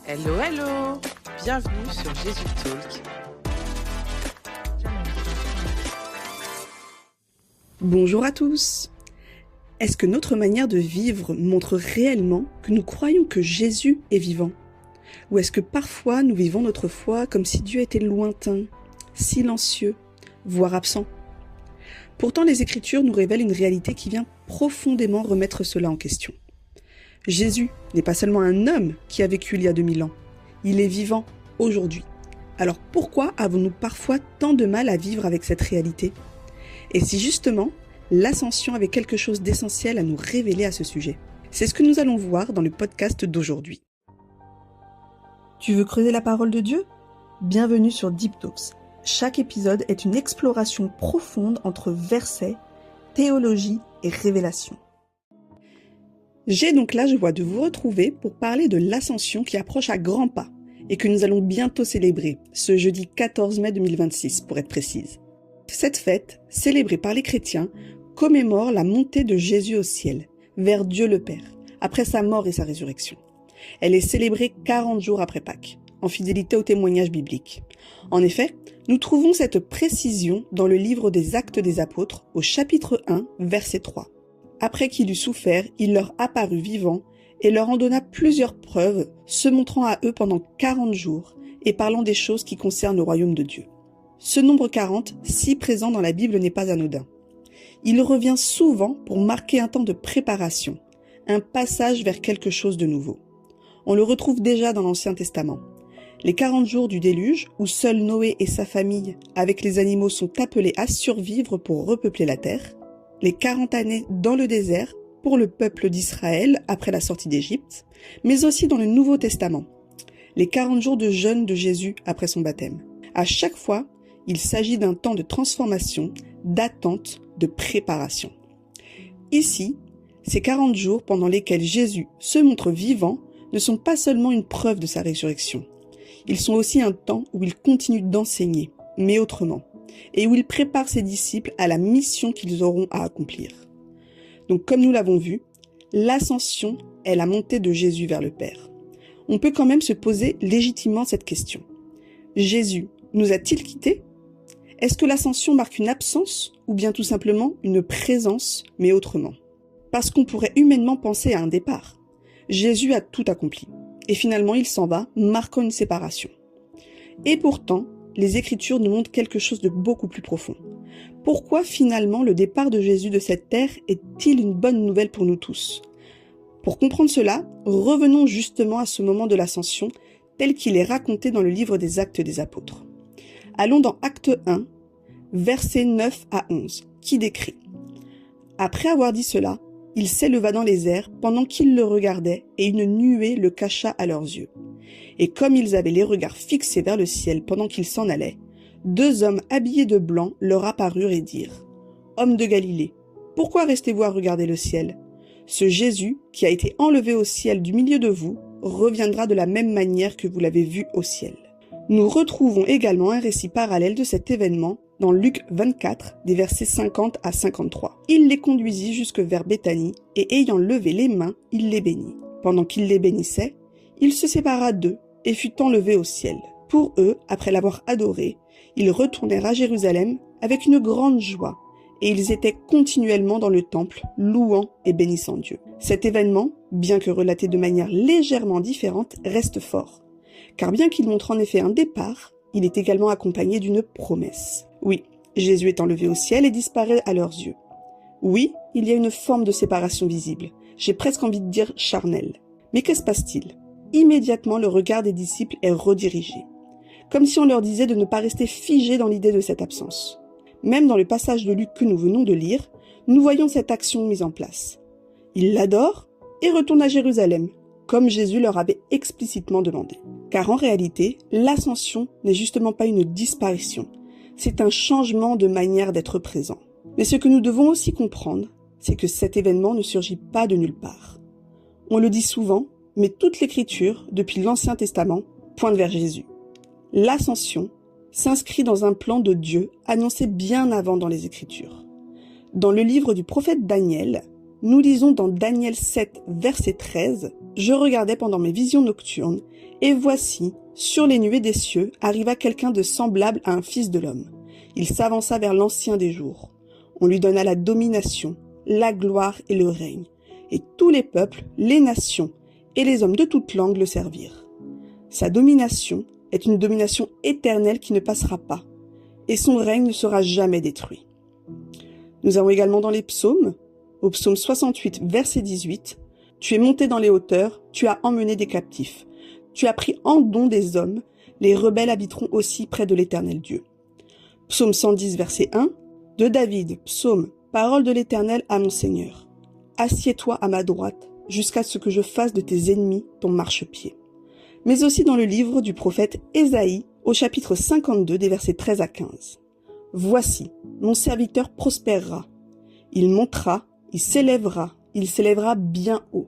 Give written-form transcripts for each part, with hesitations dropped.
Hello, hello! Bienvenue sur Jésus Talk. Bonjour à tous! Est-ce que notre manière de vivre montre réellement que nous croyons que Jésus est vivant? Ou est-ce que parfois nous vivons notre foi comme si Dieu était lointain, silencieux, voire absent? Pourtant, les Écritures nous révèlent une réalité qui vient profondément remettre cela en question. Jésus n'est pas seulement un homme qui a vécu il y a 2000 ans, il est vivant aujourd'hui. Alors pourquoi avons-nous parfois tant de mal à vivre avec cette réalité? Et si justement, l'ascension avait quelque chose d'essentiel à nous révéler à ce sujet? C'est ce que nous allons voir dans le podcast d'aujourd'hui. Tu veux creuser la parole de Dieu? Bienvenue sur Deep Talks. Chaque épisode est une exploration profonde entre versets, théologie et révélation. J'ai donc la joie de vous retrouver pour parler de l'Ascension qui approche à grands pas et que nous allons bientôt célébrer, ce jeudi 14 mai 2026 pour être précise. Cette fête, célébrée par les chrétiens, commémore la montée de Jésus au ciel, vers Dieu le Père, après sa mort et sa résurrection. Elle est célébrée 40 jours après Pâques, en fidélité au témoignage biblique. En effet, nous trouvons cette précision dans le livre des Actes des Apôtres, au chapitre 1, verset 3. Après qu'il eut souffert, il leur apparut vivant et leur en donna plusieurs preuves, se montrant à eux pendant 40 jours et parlant des choses qui concernent le royaume de Dieu. Ce nombre 40, si présent dans la Bible, n'est pas anodin. Il revient souvent pour marquer un temps de préparation, un passage vers quelque chose de nouveau. On le retrouve déjà dans l'Ancien Testament. Les 40 jours du déluge, où seuls Noé et sa famille, avec les animaux, sont appelés à survivre pour repeupler la terre. Les 40 années dans le désert pour le peuple d'Israël après la sortie d'Égypte, mais aussi dans le Nouveau Testament. Les 40 jours de jeûne de Jésus après son baptême. À chaque fois, il s'agit d'un temps de transformation, d'attente, de préparation. Ici, ces 40 jours pendant lesquels Jésus se montre vivant ne sont pas seulement une preuve de sa résurrection. Ils sont aussi un temps où il continue d'enseigner, mais autrement, et où il prépare ses disciples à la mission qu'ils auront à accomplir. Donc comme nous l'avons vu, l'ascension est la montée de Jésus vers le Père. On peut quand même se poser légitimement cette question. Jésus nous a-t-il quittés? Est-ce que l'ascension marque une absence ou bien tout simplement une présence, mais autrement? Parce qu'on pourrait humainement penser à un départ. Jésus a tout accompli. Et finalement, il s'en va, marquant une séparation. Et pourtant, les Écritures nous montrent quelque chose de beaucoup plus profond. Pourquoi finalement le départ de Jésus de cette terre est-il une bonne nouvelle pour nous tous? Pour comprendre cela, revenons justement à ce moment de l'ascension tel qu'il est raconté dans le livre des Actes des Apôtres. Allons dans Acte 1, versets 9 à 11, qui décrit: Après avoir dit cela, il s'éleva dans les airs pendant qu'ils le regardaient, et une nuée le cacha à leurs yeux. Et comme ils avaient les regards fixés vers le ciel pendant qu'ils s'en allaient, 2 hommes habillés de blanc leur apparurent et dirent: Hommes de Galilée, pourquoi restez-vous à regarder le ciel? Ce Jésus, qui a été enlevé au ciel du milieu de vous, reviendra de la même manière que vous l'avez vu au ciel. Nous retrouvons également un récit parallèle de cet événement dans Luc 24, des versets 50 à 53. Il les conduisit jusque vers Béthanie, et ayant levé les mains, il les bénit. Pendant qu'il les bénissait, il se sépara d'eux et fut enlevé au ciel. Pour eux, après l'avoir adoré, ils retournèrent à Jérusalem avec une grande joie, et ils étaient continuellement dans le temple, louant et bénissant Dieu. Cet événement, bien que relaté de manière légèrement différente, reste fort. Car bien qu'il montre en effet un départ, il est également accompagné d'une promesse. Oui, Jésus est enlevé au ciel et disparaît à leurs yeux. Oui, il y a une forme de séparation visible. J'ai presque envie de dire charnelle. Mais que se passe-t-il? Immédiatement, le regard des disciples est redirigé. Comme si on leur disait de ne pas rester figés dans l'idée de cette absence. Même dans le passage de Luc que nous venons de lire, nous voyons cette action mise en place. Ils l'adorent et retournent à Jérusalem, comme Jésus leur avait explicitement demandé. Car en réalité, l'ascension n'est justement pas une disparition, c'est un changement de manière d'être présent. Mais ce que nous devons aussi comprendre, c'est que cet événement ne surgit pas de nulle part. On le dit souvent, mais toute l'Écriture, depuis l'Ancien Testament, pointe vers Jésus. L'ascension s'inscrit dans un plan de Dieu annoncé bien avant dans les Écritures. Dans le livre du prophète Daniel, nous lisons dans Daniel 7, verset 13, « Je regardais pendant mes visions nocturnes, et voici, sur les nuées des cieux, arriva quelqu'un de semblable à un fils de l'homme. Il s'avança vers l'Ancien des jours. On lui donna la domination, la gloire et le règne. Et tous les peuples, les nations et les hommes de toute langue le servirent. Sa domination est une domination éternelle qui ne passera pas, et son règne ne sera jamais détruit. » Nous avons également dans les psaumes, au psaume 68, verset 18, « Tu es monté dans les hauteurs, tu as emmené des captifs. Tu as pris en don des hommes, les rebelles habiteront aussi près de l'Éternel Dieu. » Psaume 110, verset 1, de David, psaume, « Parole de l'Éternel à mon Seigneur. Assieds-toi à ma droite, jusqu'à ce que je fasse de tes ennemis ton marchepied. » Mais aussi dans le livre du prophète Ésaïe, au chapitre 52, des versets 13 à 15. « Voici, mon serviteur prospérera. Il montera, il s'élèvera bien haut.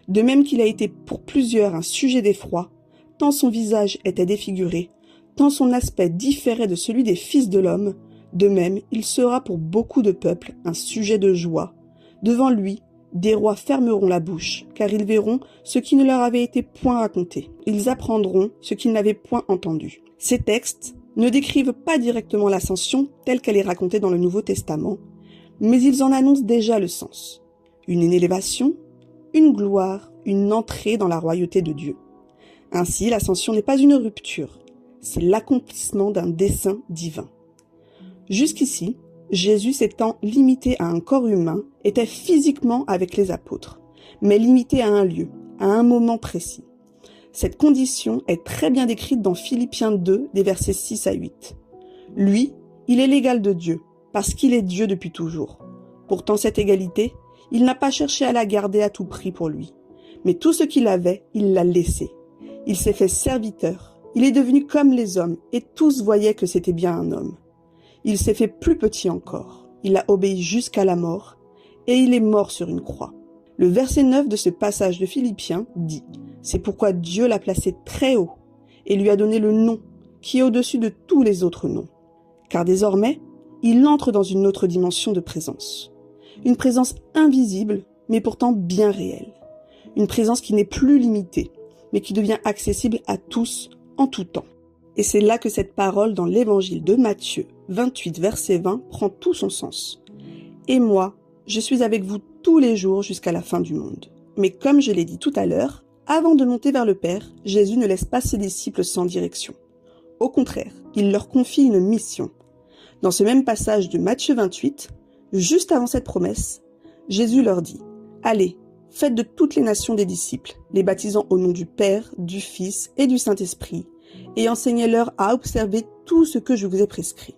De même qu'il a été pour plusieurs un sujet d'effroi, tant son visage était défiguré, tant son aspect différait de celui des fils de l'homme, de même il sera pour beaucoup de peuples un sujet de joie. Devant lui, des rois fermeront la bouche, car ils verront ce qui ne leur avait été point raconté. Ils apprendront ce qu'ils n'avaient point entendu. » Ces textes ne décrivent pas directement l'ascension telle qu'elle est racontée dans le Nouveau Testament, mais ils en annoncent déjà le sens. Une élévation, une gloire, une entrée dans la royauté de Dieu. Ainsi, l'ascension n'est pas une rupture, c'est l'accomplissement d'un dessein divin. Jusqu'ici, Jésus s'étant limité à un corps humain, était physiquement avec les apôtres, mais limité à un lieu, à un moment précis. Cette condition est très bien décrite dans Philippiens 2, des versets 6 à 8. Lui, il est l'égal de Dieu, parce qu'il est Dieu depuis toujours. Pourtant, cette égalité, il n'a pas cherché à la garder à tout prix pour lui. Mais tout ce qu'il avait, il l'a laissé. Il s'est fait serviteur. Il est devenu comme les hommes, et tous voyaient que c'était bien un homme. Il s'est fait plus petit encore. Il a obéi jusqu'à la mort, et il est mort sur une croix. Le verset 9 de ce passage de Philippiens dit « C'est pourquoi Dieu l'a placé très haut, et lui a donné le nom qui est au-dessus de tous les autres noms. Car désormais, il entre dans une autre dimension de présence. Une présence invisible, mais pourtant bien réelle. Une présence qui n'est plus limitée, mais qui devient accessible à tous en tout temps. » Et c'est là que cette parole dans l'évangile de Matthieu 28, verset 20, prend tout son sens. « Et moi, je suis avec vous tous les jours jusqu'à la fin du monde. » Mais comme je l'ai dit tout à l'heure, avant de monter vers le Père, Jésus ne laisse pas ses disciples sans direction. Au contraire, il leur confie une mission. Dans ce même passage de Matthieu 28, juste avant cette promesse, Jésus leur dit « Allez, faites de toutes les nations des disciples, les baptisant au nom du Père, du Fils et du Saint-Esprit, et enseignez-leur à observer tout ce que je vous ai prescrit. »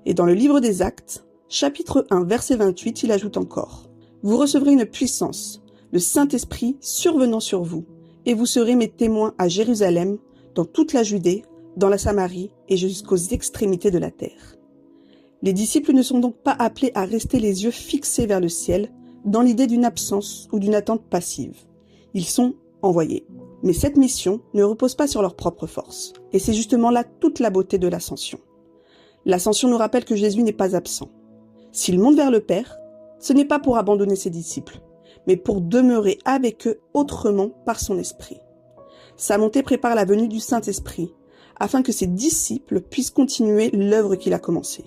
Et dans le livre des Actes, chapitre 1, verset 28, il ajoute encore « Vous recevrez une puissance, le Saint-Esprit survenant sur vous, et vous serez mes témoins à Jérusalem, dans toute la Judée, dans la Samarie et jusqu'aux extrémités de la terre. » Les disciples ne sont donc pas appelés à rester les yeux fixés vers le ciel, dans l'idée d'une absence ou d'une attente passive. Ils sont envoyés. Mais cette mission ne repose pas sur leur propre force. Et c'est justement là toute la beauté de l'ascension. L'ascension nous rappelle que Jésus n'est pas absent. S'il monte vers le Père, ce n'est pas pour abandonner ses disciples, mais pour demeurer avec eux autrement par son esprit. Sa montée prépare la venue du Saint-Esprit, afin que ses disciples puissent continuer l'œuvre qu'il a commencée.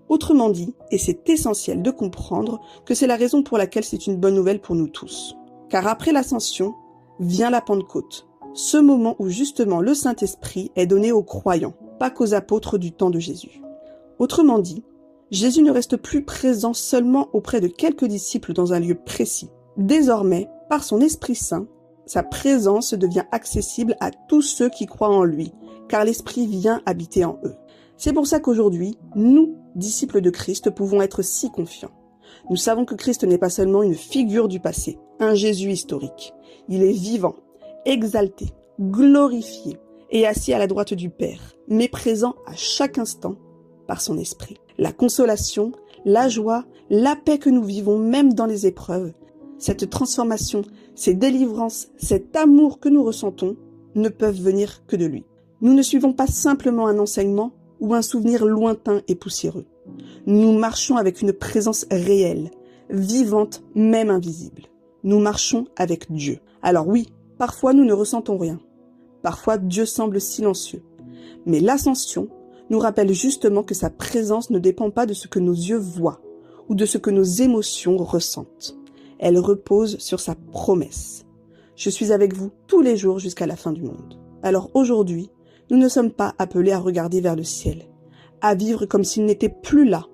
Autrement dit, et c'est essentiel de comprendre que c'est la raison pour laquelle c'est une bonne nouvelle pour nous tous. Car après l'ascension, vient la Pentecôte, ce moment où justement le Saint-Esprit est donné aux croyants, pas qu'aux apôtres du temps de Jésus. Autrement dit, Jésus ne reste plus présent seulement auprès de quelques disciples dans un lieu précis. Désormais, par son Esprit Saint, sa présence devient accessible à tous ceux qui croient en lui, car l'Esprit vient habiter en eux. C'est pour ça qu'aujourd'hui, nous, disciples de Christ, pouvons être si confiants. Nous savons que Christ n'est pas seulement une figure du passé, un Jésus historique. Il est vivant, exalté, glorifié et assis à la droite du Père, mais présent à chaque instant par son esprit. La consolation, la joie, la paix que nous vivons même dans les épreuves, cette transformation, ces délivrances, cet amour que nous ressentons ne peuvent venir que de lui. Nous ne suivons pas simplement un enseignement ou un souvenir lointain et poussiéreux. Nous marchons avec une présence réelle, vivante, même invisible. Nous marchons avec Dieu. Alors oui, parfois nous ne ressentons rien. Parfois Dieu semble silencieux. Mais l'ascension nous rappelle justement que sa présence ne dépend pas de ce que nos yeux voient ou de ce que nos émotions ressentent. Elle repose sur sa promesse. Je suis avec vous tous les jours jusqu'à la fin du monde. Alors aujourd'hui, nous ne sommes pas appelés à regarder vers le ciel, à vivre comme s'il n'était plus là,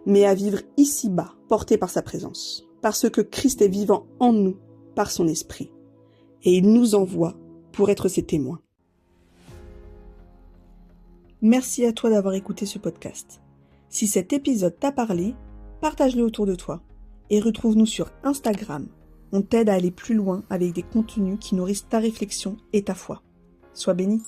mais à vivre ici-bas, portés par sa présence, parce que Christ est vivant en nous, par son esprit. Et il nous envoie pour être ses témoins. Merci à toi d'avoir écouté ce podcast. Si cet épisode t'a parlé, partage-le autour de toi et retrouve-nous sur Instagram. On t'aide à aller plus loin avec des contenus qui nourrissent ta réflexion et ta foi. Sois béni.